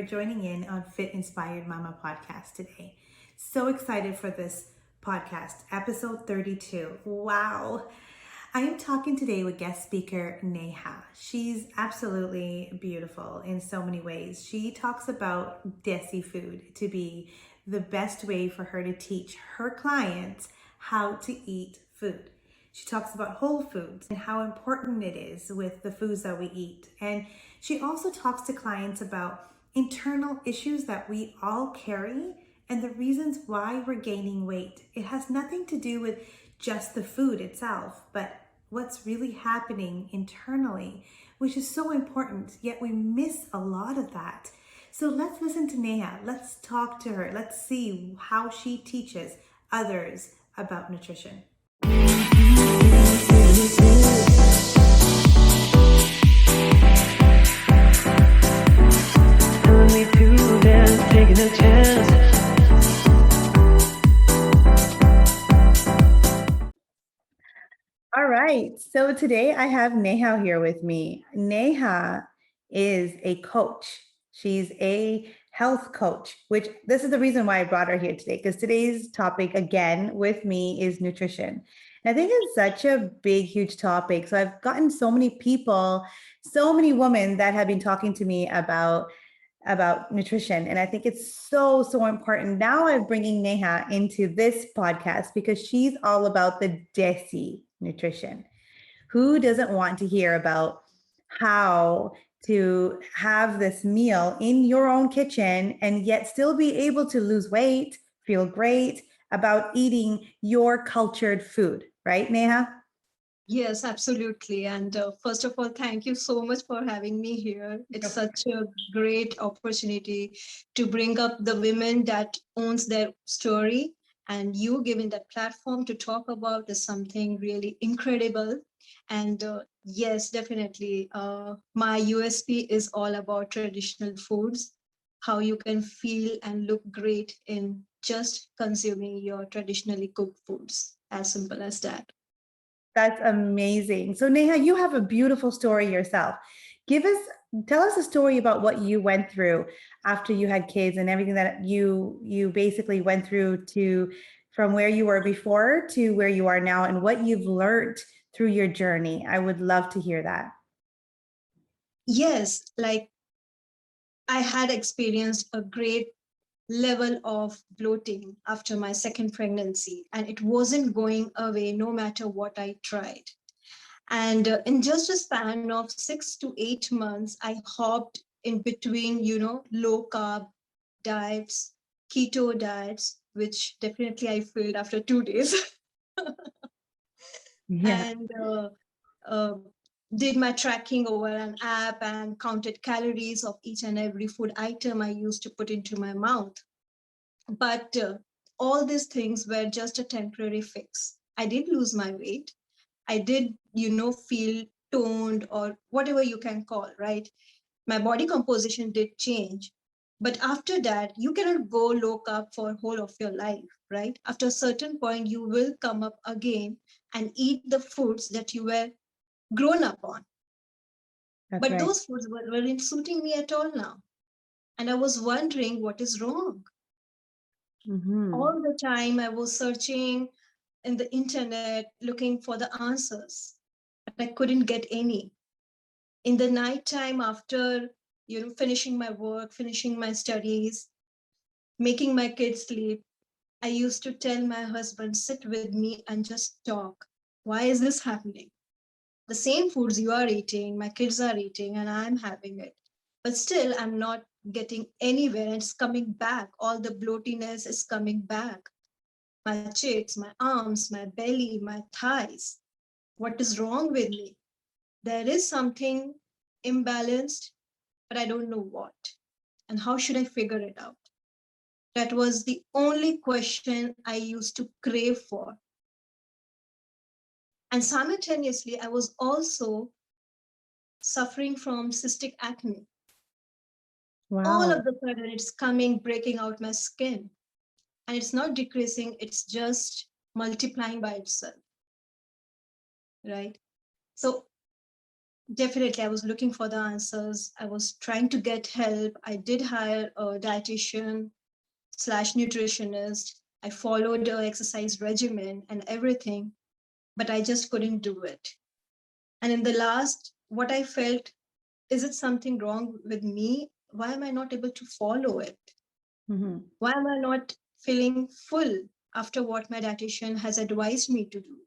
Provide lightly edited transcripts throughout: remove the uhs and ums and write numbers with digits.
joining in on Fit Inspired Mama podcast today. So excited for this podcast, episode 32. Wow. I am talking today with guest speaker Neha. She's absolutely beautiful in so many ways. She talks about desi food to be the best way for her to teach her clients how to eat food. She talks about whole foods and how important it is with the foods that we eat. And she also talks to clients about internal issues that we all carry and the reasons why we're gaining weight. It has nothing to do with just the food itself, but what's really happening internally, which is so important, yet we miss a lot of that. So let's listen to Neha. Let's talk to her. Let's see how she teaches others about nutrition. Taking a chance. All right. So today I have Neha here with me. Neha is a coach. She's a health coach, which this is the reason why I brought her here today, because today's topic again with me is nutrition. And I think it's such a big, huge topic. So I've gotten so many people, so many women that have been talking to me about nutrition. And I think it's so important. Now I'm bringing Neha into this podcast because she's all about the desi nutrition. Who doesn't want to hear about how to have this meal in your own kitchen and yet still be able to lose weight, feel great about eating your cultured food, right, Neha? Yes, absolutely. And first of all, thank you so much for having me here. It's such a great opportunity to bring up the women that owns their story, and you giving that platform to talk about is something really incredible. And yes, definitely, my USP is all about traditional foods, how you can feel and look great in just consuming your traditionally cooked foods. As simple as that. That's amazing. So Neha, you have a beautiful story yourself. Give us Tell us a story about what you went through after you had kids and everything that you basically went through to from where you were before to where you are now and what you've learned through your journey. I would love to hear that. Yes, like I had experienced a great level of bloating after my second pregnancy, and it wasn't going away no matter what I tried. And in just a span of 6 to 8 months, I hopped in between, low carb diets, keto diets, which definitely I failed after 2 days. Yeah. and uh, did my tracking over an app and counted calories of each and every food item I used to put into my mouth. But all these things were just a temporary fix. I did lose my weight. I did, feel toned or whatever you can call, right? My body composition did change. But after that, you cannot go low carb for whole of your life, right? After a certain point, you will come up again and eat the foods that you were grown up on. That's But right. those foods weren't suiting me at all now. And I was wondering what is wrong. Mm-hmm. All the time I was searching in the internet looking for the answers, but I couldn't get any. In the night time after, finishing my work, finishing my studies, making my kids sleep, I used to tell my husband, sit with me and just talk. Why is this happening? The same foods you are eating, my kids are eating, and I'm having it. But still, I'm not getting anywhere. And it's coming back. All the bloatiness is coming back. My cheeks, my arms, my belly, my thighs. What is wrong with me? There is something imbalanced, but I don't know what. And how should I figure it out? That was the only question I used to crave for. And simultaneously, I was also suffering from cystic acne. All Wow. of the sudden, it's coming, breaking out my skin. And it's not decreasing, it's just multiplying by itself, right? So Definitely, I was looking for the answers. I was trying to get help. I did hire a dietitian slash nutritionist. I followed a exercise regimen and everything, but I just couldn't do it. And in the last, what I felt, is it something wrong with me? Why am I not able to follow it? Mm-hmm. Why am I not feeling full after what my dietitian has advised me to do?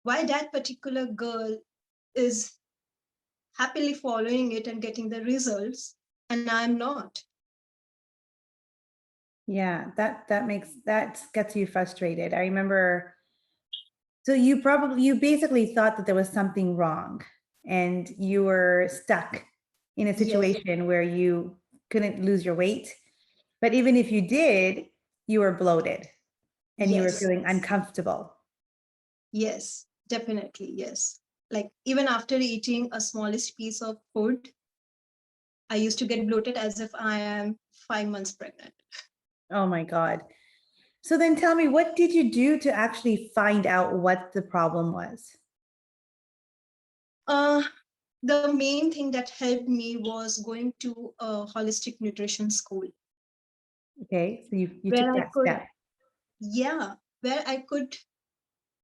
Why that particular girl is happily following it and getting the results, and I'm not? Yeah, that gets you frustrated. I remember, so you basically thought that there was something wrong and you were stuck in a Yes, situation where you couldn't lose your weight. But even if you did, you were bloated and you were yes, feeling uncomfortable. yes, definitely, yes. Like even after eating a smallest piece of food, I used to get bloated as if I am 5 months pregnant. Oh my God. So then tell me, what did you do to actually find out what the problem was? Uh, the main thing that helped me was going to a holistic nutrition school Okay, so you where took I that could, step. yeah, where I could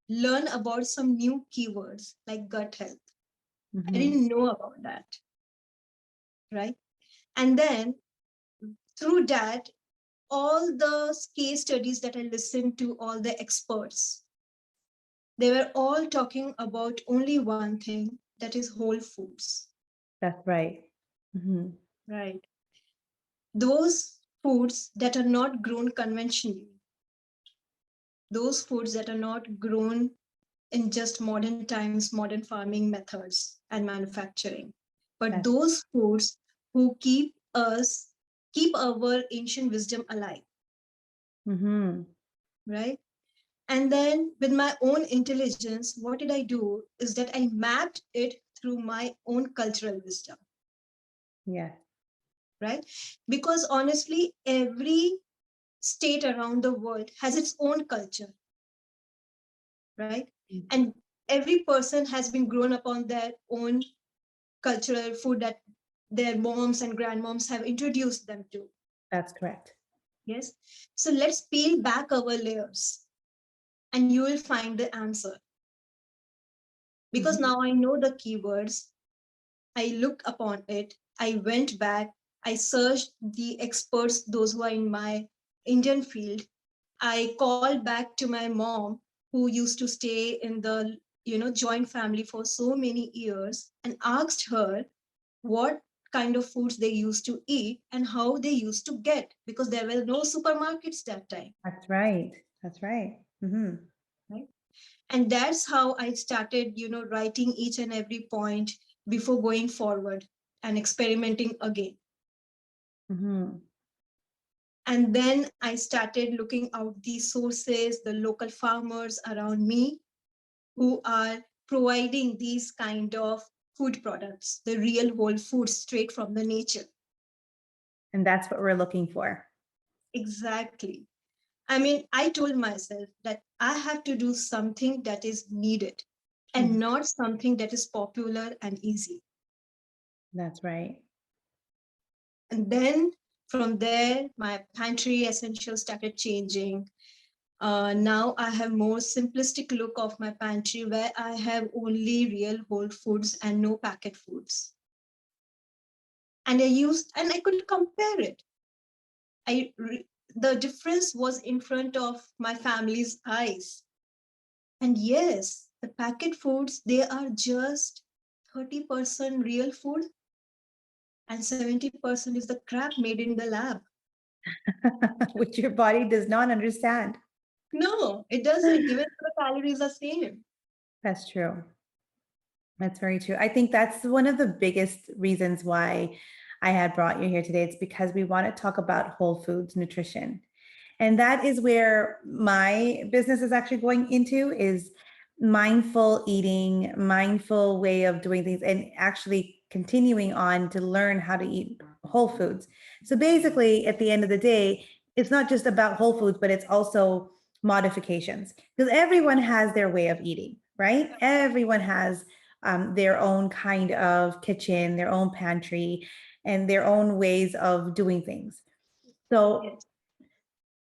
learn about some new keywords like gut health. I Hmm. didn't know about that, right? And then through that, all the case studies that I listened to, all the experts, they were all talking about only one thing, that is whole foods, That's right. Hmm. right? Those foods that are not grown conventionally, those foods that are not grown in just modern times, modern farming methods and manufacturing, but That's, those foods who keep our ancient wisdom alive, hmm. right? And then with my own intelligence, what did I do is that I mapped it through my own cultural wisdom, Yeah. right? Because honestly, every state around the world has its own culture, right? And every person has been grown up on their own cultural food that their moms and grandmoms have introduced them to. That's correct. Yes. So let's peel back our layers and you will find the answer. Because Mhm. now I know the keywords, I looked upon it, I went back, I searched the experts, those who are in my Indian field. I called back to my mom who used to stay in the joint family for so many years and asked her what kind of foods they used to eat and how they used to get, because there were no supermarkets that time, That's right. That's right. Hmm. right? And that's how I started writing each and every point before going forward and experimenting again. Hmm. And then I started looking out these sources, the local farmers around me who are providing these kind of food products, the real whole foods straight from the nature. And that's what we're looking for. Exactly. I mean, I told myself that I have to do something that is needed and Mhm. not something that is popular and easy. That's right. And then from there, my pantry essentials started changing. Now I have more simplistic look of my pantry where I have only real whole foods and no packet foods. And I could compare it. The difference was in front of my family's eyes. And yes, the packet foods, they are just 30% real food and 70% is the crap made in the lab. Which your body does not understand. No, it doesn't. Even the calories are same. That's true. That's very true. I think that's one of the biggest reasons why I had brought you here today. It's because we want to talk about whole foods nutrition. And that is where my business is actually going into is mindful eating, mindful way of doing things and actually continuing on to learn how to eat whole foods. So basically at the end of the day, it's not just about whole foods, but it's also modifications because everyone has their way of eating, right? Everyone has their own kind of kitchen, their own pantry, and their own ways of doing things. So Yes.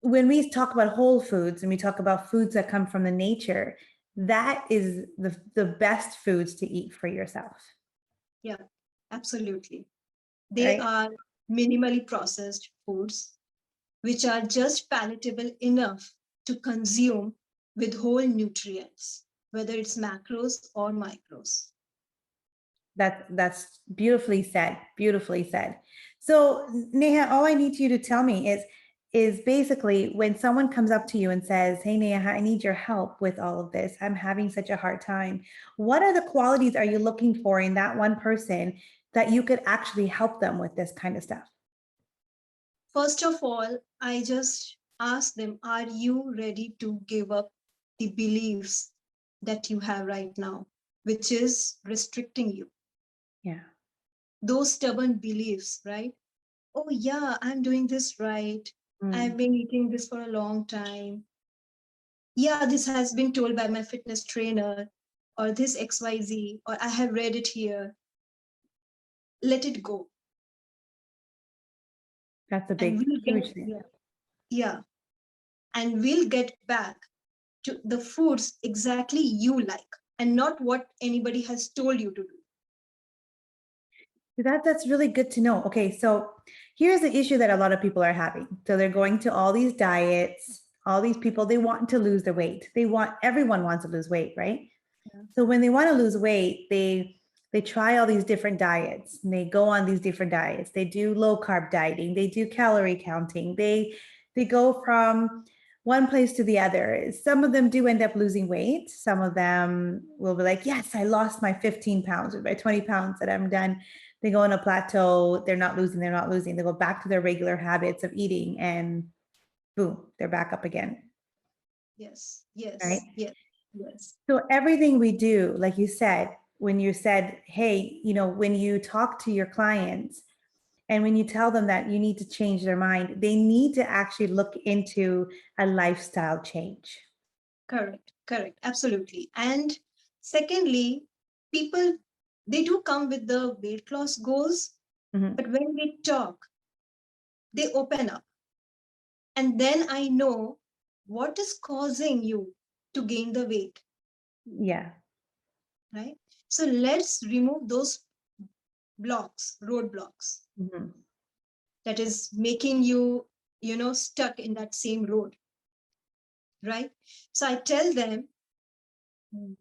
when we talk about whole foods and we talk about foods that come from the nature, that is the best foods to eat for yourself, Yeah, absolutely. They right? are minimally processed foods which are just palatable enough to consume with whole nutrients, whether it's macros or micros. That's beautifully said. Beautifully said. So Neha, all I need you to tell me is basically when someone comes up to you and says, "Hey Neha, I need your help with all of this. I'm having such a hard time." What are the qualities are you looking for in that one person that you could actually help them with this kind of stuff? First of all, I just ask them, are you ready to give up the beliefs that you have right now, which is restricting you? Yeah. Those stubborn beliefs, right? Oh, yeah, I'm doing this right. I've Mm, been eating this for a long time. Yeah, this has been told by my fitness trainer, or this XYZ, or I have read it here. Let it go. that's a And big, we'll get, huge thing. yeah, yeah. And we'll get back to the foods exactly you like and not what anybody has told you to do. That's really good to know. Okay, so here's the issue that a lot of people are having. So they're going to all these diets, all these people, they want to lose their weight. Everyone wants to lose weight, right? Yeah. So when they want to lose weight, they try all these different diets and they go on these different diets. They do low carb dieting, they do calorie counting. They go from one place to the other. Some of them do end up losing weight. Some of them will be like, "Yes, I lost my 15 pounds or my 20 pounds that I'm done." They go on a plateau, they're not losing, they're not losing. They go back to their regular habits of eating and boom, they're back up again, Yes, right? yes, yes, yes. So everything we do, like you said, when you said, "Hey, when you talk to your clients and when you tell them that you need to change their mind, they need to actually look into a lifestyle change." Correct, correct, absolutely. And secondly, people, they do come with the weight loss goals, Mhm. but when we talk, they open up. And then I know what is causing you to gain the weight, Yeah. right? So let's remove those blocks, roadblocks Mhm. that is making you, stuck in that same road, right? So I tell them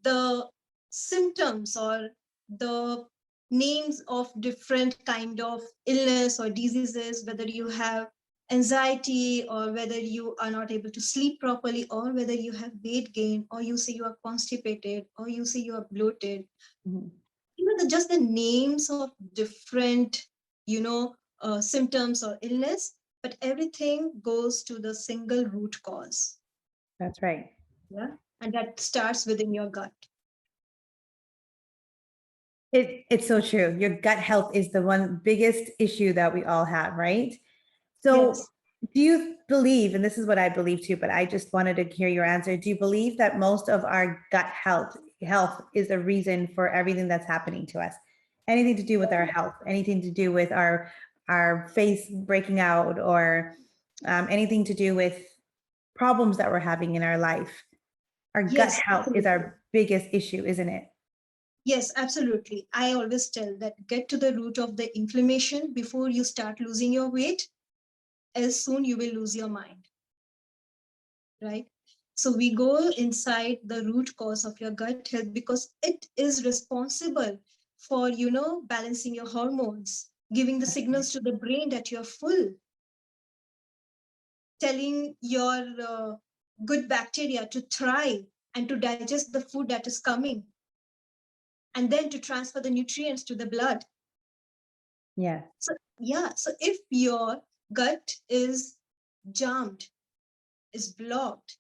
the symptoms or the names of different kind of illness or diseases, whether you have anxiety or whether you are not able to sleep properly or whether you have weight gain or you say you are constipated or you say you are bloated, Mhm. just the names of different symptoms or illness, but everything goes to the single root cause. That's right. Yeah, and that starts within your gut. It's so true. Your gut health is the one biggest issue that we all have, right? So, Yes. do you believe, and this is what I believe too, but I just wanted to hear your answer. Do you believe that most of our gut health is a reason for everything that's happening to us? Anything to do with our health, anything to do with our face breaking out, or anything to do with problems that we're having in our life. Our gut Yes, health is absolutely. our biggest issue, isn't it? Yes, absolutely. I always tell that get to the root of the inflammation before you start losing your weight, else soon you will lose your mind, right? So we go inside the root cause of your gut health because it is responsible for, balancing your hormones, giving the That's right. signals to the brain that you're full, telling your good bacteria to thrive and to digest the food that is coming, and then to transfer the nutrients to the blood. Yeah, So, yeah, so if your gut is jammed, is blocked,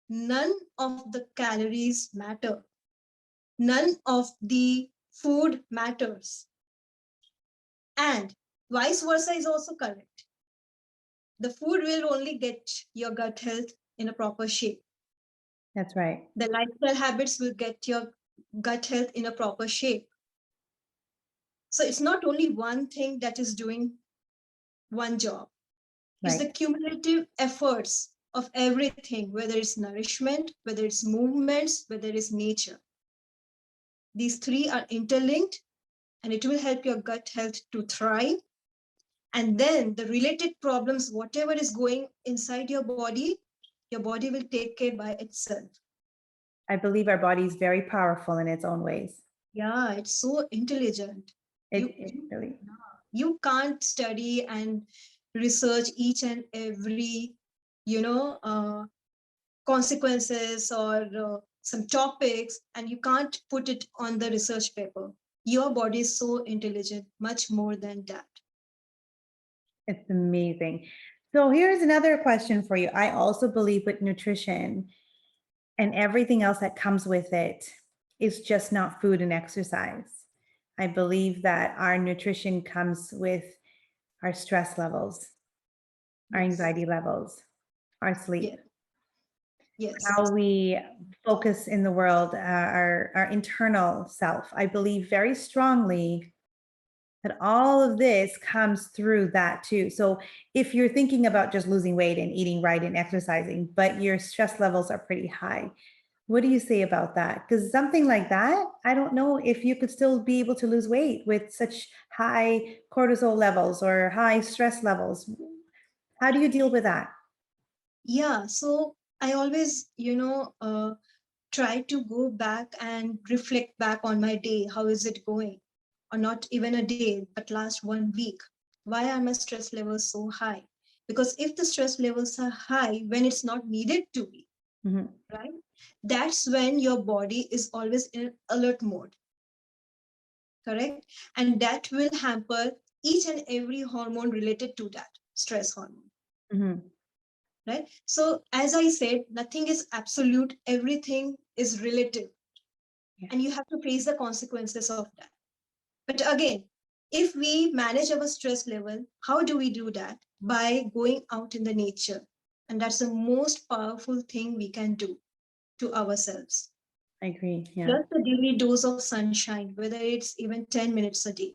none of the calories matter, none of the food matters. And vice versa is also correct. The food will only get your gut health in a proper shape. that's right. The lifestyle habits will get your gut health in a proper shape. So it's not only one thing that is doing one job, it's Right. the cumulative efforts of everything, whether it's nourishment, whether it's movements, whether it's nature. These three are interlinked, and it will help your gut health to thrive. And then the related problems, whatever is going inside your body will take care by itself. I believe our body is very powerful in its own ways. Yeah, it's so intelligent. It, You it you, really, you can't study and research each and every, you know, consequences or some topics, and you can't put it on the research paper. Your body is so intelligent, much more than that. it's amazing. So here's another question for you. I also believe with nutrition and everything else that comes with it is just not food and exercise. I believe that our nutrition comes with our stress levels, our Yes. anxiety levels, our Yes. sleep, Yes. how we focus in the world, our internal self. I believe very strongly that all of this comes through that too. So if you're thinking about just losing weight and eating right and exercising, but your stress levels are pretty high, what do you say about that? Because something like that, I don't know if you could still be able to lose weight with such high cortisol levels or high stress levels. How do you deal with that? Yeah. So I always, try to go back and reflect back on my day. How is it going? Or not even a day, but last 1 week. Why are my stress levels so high? Because if the stress levels are high when it's not needed to be, Mhm, right? That's when your body is always in alert mode, correct? And that will hamper each and every hormone related to that stress hormone, mhm. right? So, as I said, nothing is absolute, everything is relative, Yeah, and you have to face the consequences of that. But again, if we manage our stress level, how do we do that? By going out in the nature. And that's the most powerful thing we can do to ourselves. I agree. Yeah. Just a daily dose of sunshine, whether it's even 10 minutes a day,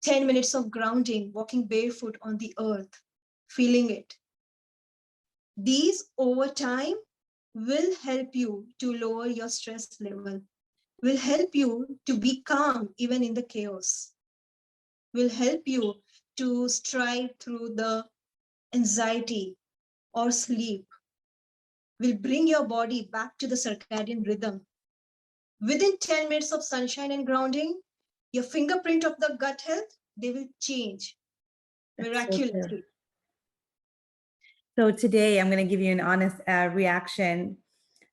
10 minutes of grounding, walking barefoot on the earth, feeling it. These over time will help you to lower your stress level, will help you to be calm even in the chaos, will help you to strive through the anxiety or sleep, will bring your body back to the circadian rhythm. Within 10 minutes of sunshine and grounding, your fingerprint of the gut health, they will change That's so true. miraculously. So today I'm going to give you an honest reaction.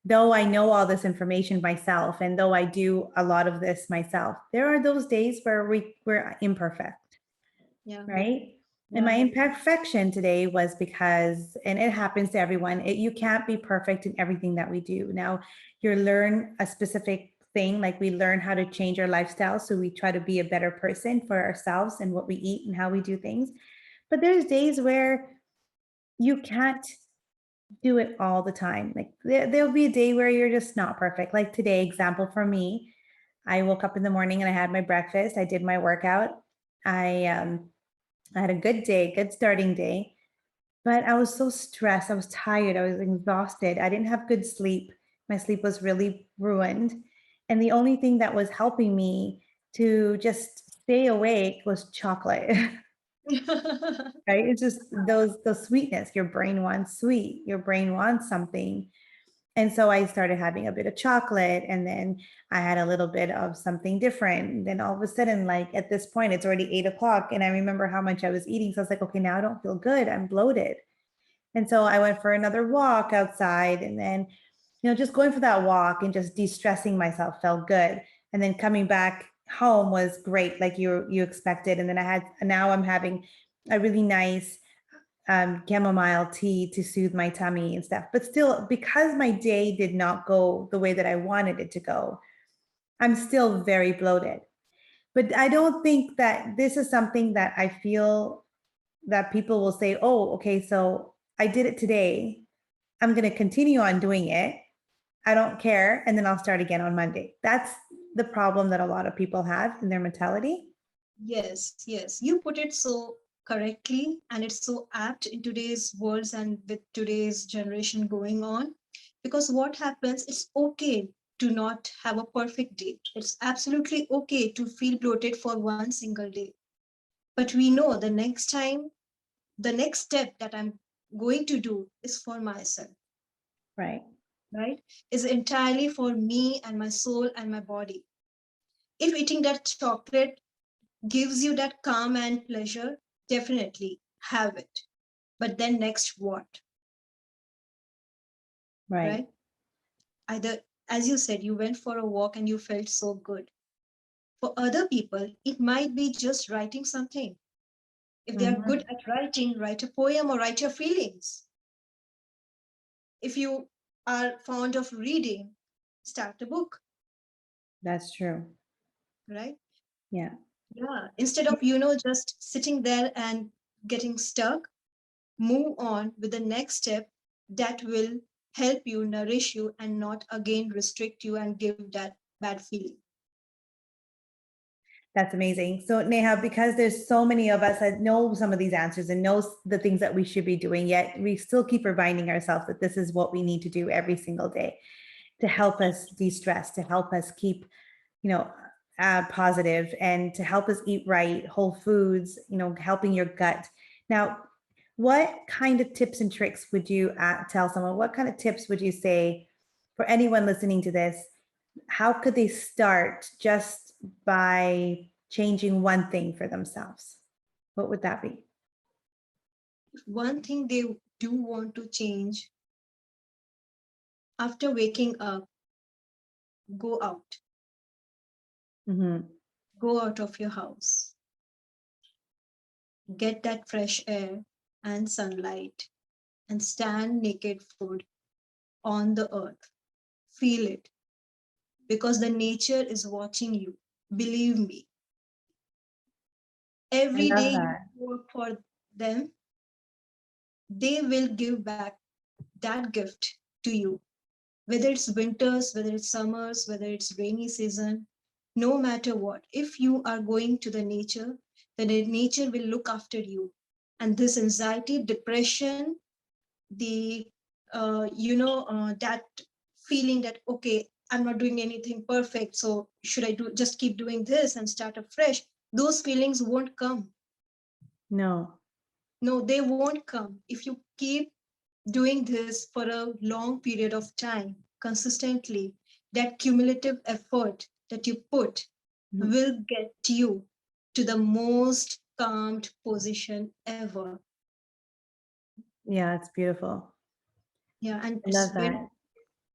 Though I know all this information myself, and though I do a lot of this myself, there are those days where we're imperfect, Yeah, right? And my yeah, imperfection today was because, and it happens to everyone, you can't be perfect in everything that we do. Now, you learn a specific thing, like we learn how to change our lifestyle. So we try to be a better person for ourselves and what we eat and how we do things. But there's days where you can't do it all the time. Like there'll be a day where you're just not perfect. Like today, example for me, I woke up in the morning and I had my breakfast. I did my workout. I had a good day, good starting day, but I was so stressed. I was tired. I was exhausted. I didn't have good sleep. My sleep was really ruined. And the only thing that was helping me to just stay awake was chocolate. yeah. Right? It's just those sweetness. Your brain wants sweet. Your brain wants something. And so I started having a bit of chocolate, and then I had a little bit of something different. And then all of a sudden, like at this point, it's already 8 o'clock. And I remember how much I was eating. So I was like, okay, now I don't feel good. I'm bloated. And so I went for another walk outside, and then, just going for that walk and just de-stressing myself felt good. And then coming back home was great, like you expected. And then now I'm having a really nice chamomile tea to soothe my tummy and stuff. But still, because my day did not go the way that I wanted it to go, I'm still very bloated. But I don't think that this is something that I feel that people will say, oh, okay, so I did it today. I'm going to continue on doing it. I don't care, and then I'll start again on Monday. That's the problem that a lot of people have in their mentality. Yes, yes. You put it so correctly, and it's so apt in today's world and with today's generation going on. Because what happens, it's okay to not have a perfect day. It's absolutely okay to feel bloated for one single day. But we know the next time, the next step that I'm going to do is for myself, Right. right? Is entirely for me and my soul and my body. If eating that chocolate gives you that calm and pleasure, definitely have it. But then next what, Right. right? Either, as you said, you went for a walk and you felt so good. For other people, it might be just writing something. If they are Mhm. good at writing, write a poem or write your feelings. If you are fond of reading, start a book, That's true. right? Yeah. Yeah. Instead of, just sitting there and getting stuck, move on with the next step that will help you, nourish you, and not again restrict you and give that bad feeling. That's amazing. So Neha, because there's so many of us that know some of these answers and knows the things that we should be doing, yet we still keep reminding ourselves that this is what we need to do every single day to help us de-stress, to help us keep, you know, positive, and to help us eat right, whole foods, helping your gut. Now, what kind of tips and tricks would you tell someone? What kind of tips would you say for anyone listening to this? How could they start just by changing one thing for themselves? What would that be? One thing they do want to change, after waking up, go out, Mm-hmm. go out of your house, get that fresh air and sunlight, and stand naked foot on the earth. Feel it, because the nature is watching you. Believe me, I every love day you that. work for them, they will give back that gift to you, whether it's winters, whether it's summers, whether it's rainy season, no matter what. If you are going to the nature, then the nature will look after you. And this anxiety, depression, the that feeling that, okay, I'm not doing anything perfect, so should I do just keep doing this and start afresh? Those feelings won't come. No. No, they won't come if you keep doing this for a long period of time consistently. That cumulative effort that you put Mhm. will get you to the most calmed position ever. Yeah, it's beautiful. Yeah, and I it's love very, that.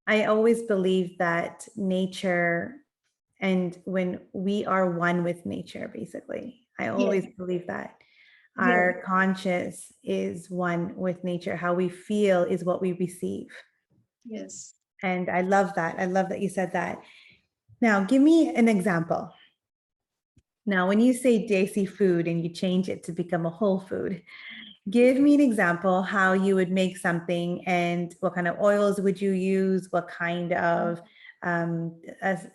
I always believe that nature, and when we are one with nature, basically, I yes, always believe that yes, our conscious is one with nature. How we feel is what we receive. yes. And I love that. I love that you said that. Now, give me an example. Now, when you say desi food and you change it to become a whole food, give me an example how you would make something, and what kind of oils would you use? What kind of, as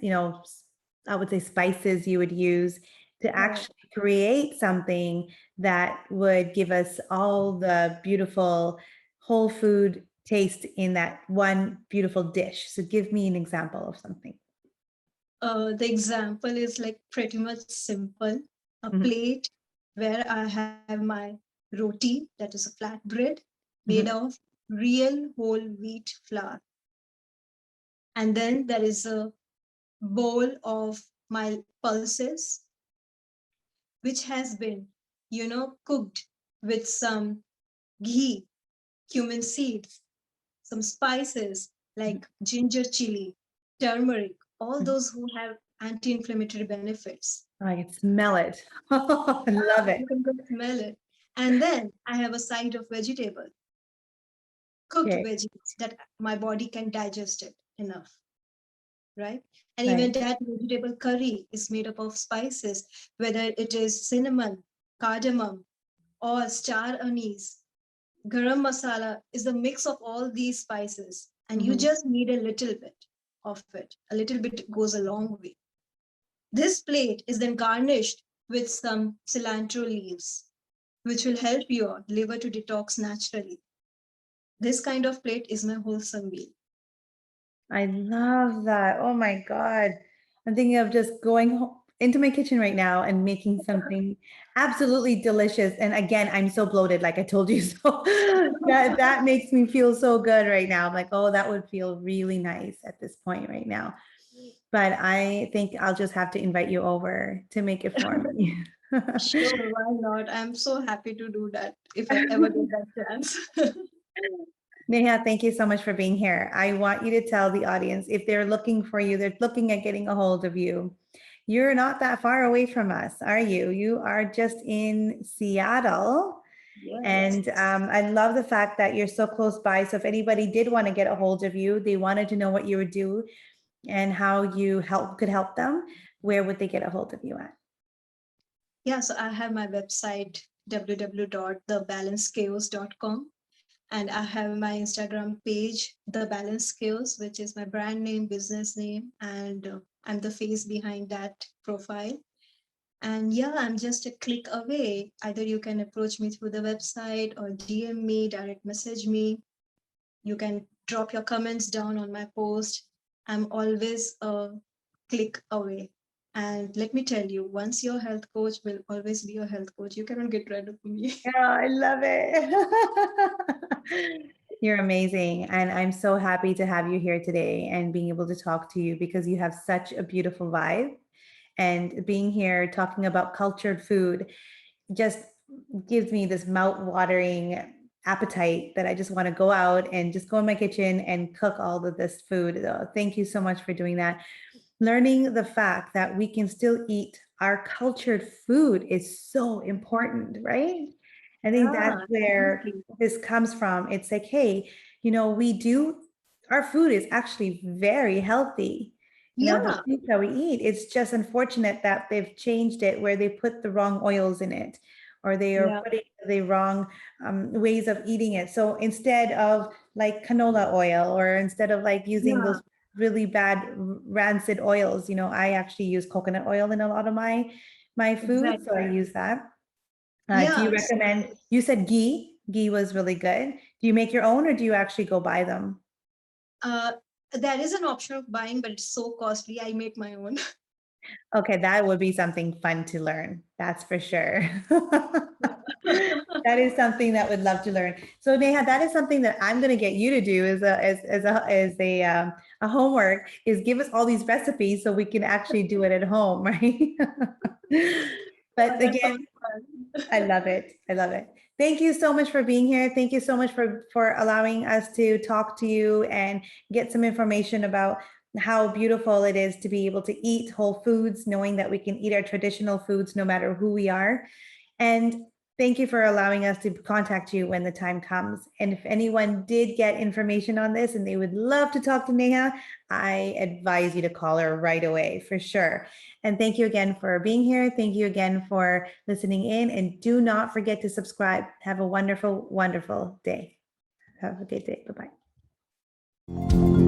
I would say spices you would use to Right. actually create something that would give us all the beautiful whole food taste in that one beautiful dish. So give me an example of something. The example is like pretty much simple. A Mhm, plate where I have my roti, that is a flat bread made mhm, of real whole wheat flour. And then there is a bowl of my pulses, which has been, cooked with some ghee, cumin seeds, some spices mhm, like ginger chili, turmeric, all mhm. those who have anti-inflammatory benefits. I can smell it. I love Yeah, it. you can go smell it. And then I have a side of vegetable, cooked Okay, veggies that my body can digest it enough, right? And even right. that vegetable curry is made up of spices, whether it is cinnamon, cardamom, or star anise. Garam masala is a mix of all these spices, and you Mhm. just need a little bit of it. A little bit goes a long way. This plate is then garnished with some cilantro leaves, which will help your liver to detox naturally. This kind of plate is my wholesome meal. I love that. Oh my God. I'm thinking of just going into my kitchen right now and making something absolutely delicious. And again, I'm so bloated, like I told you. So that makes me feel so good right now. I'm like, oh, that would feel really nice at this point right now. But I think I'll just have to invite you over to make it for me. Sure, why not? I'm so happy to do that if I ever get that chance. Neha, thank you so much for being here. I want you to tell the audience if they're looking for you, they're looking at getting a hold of you. You're not that far away from us, are you? You are just in Seattle. Yes. And I love the fact that you're so close by. So if anybody did want to get a hold of you, they wanted to know what you would do and how you could help them, where would they get a hold of you at? Yeah, so I have my website www.thebalancedchaos.com, and I have my Instagram page, The Balance Chaos, which is my brand name, business name, and I'm the face behind that profile. And yeah, I'm just a click away. Either you can approach me through the website or DM me, direct message me. You can drop your comments down on my post. I'm always a click away. And let me tell you, once your health coach will always be your health coach. You cannot get rid of me. Yeah, I love it. You're amazing. And I'm so happy to have you here today and being able to talk to you because you have such a beautiful vibe. And being here talking about cultured food just gives me this mouth-watering appetite that I just want to go out and just go in my kitchen and cook all of this food. So thank you so much for doing that. Learning the fact that we can still eat our cultured food is so important, right? I think that's Yeah, where definitely. this comes from. It's like, hey, our food is actually very healthy. The Yeah, food that we eat, it's just unfortunate that they've changed it where they put the wrong oils in it or they are yeah, putting the wrong ways of eating it. So instead of like canola oil or instead of like using yeah, those really bad rancid oils, I actually use coconut oil in a lot of my food, so I exactly. use that. Do you Yeah, recommend, you said ghee? Ghee was really good. Do you make your own or do you actually go buy them? uh, there is an option of buying, but it's so costly. I make my own. Okay, that would be something fun to learn. That's for sure. That is something that would love to learn. So Neha, that is something that I'm going to get you to do as a homework is give us all these recipes so we can actually do it at home, right? Oh, But that again, sounds fun. I love it. I love it. Thank you so much for being here. Thank you so much for allowing us to talk to you and get some information about how beautiful it is to be able to eat whole foods, knowing that we can eat our traditional foods no matter who we are. And thank you for allowing us to contact you when the time comes. And if anyone did get information on this and they would love to talk to Neha, I advise you to call her right away for sure. And thank you again for being here. Thank you again for listening in. And do not forget to subscribe. Have a wonderful, wonderful day. Have a good day. Bye bye.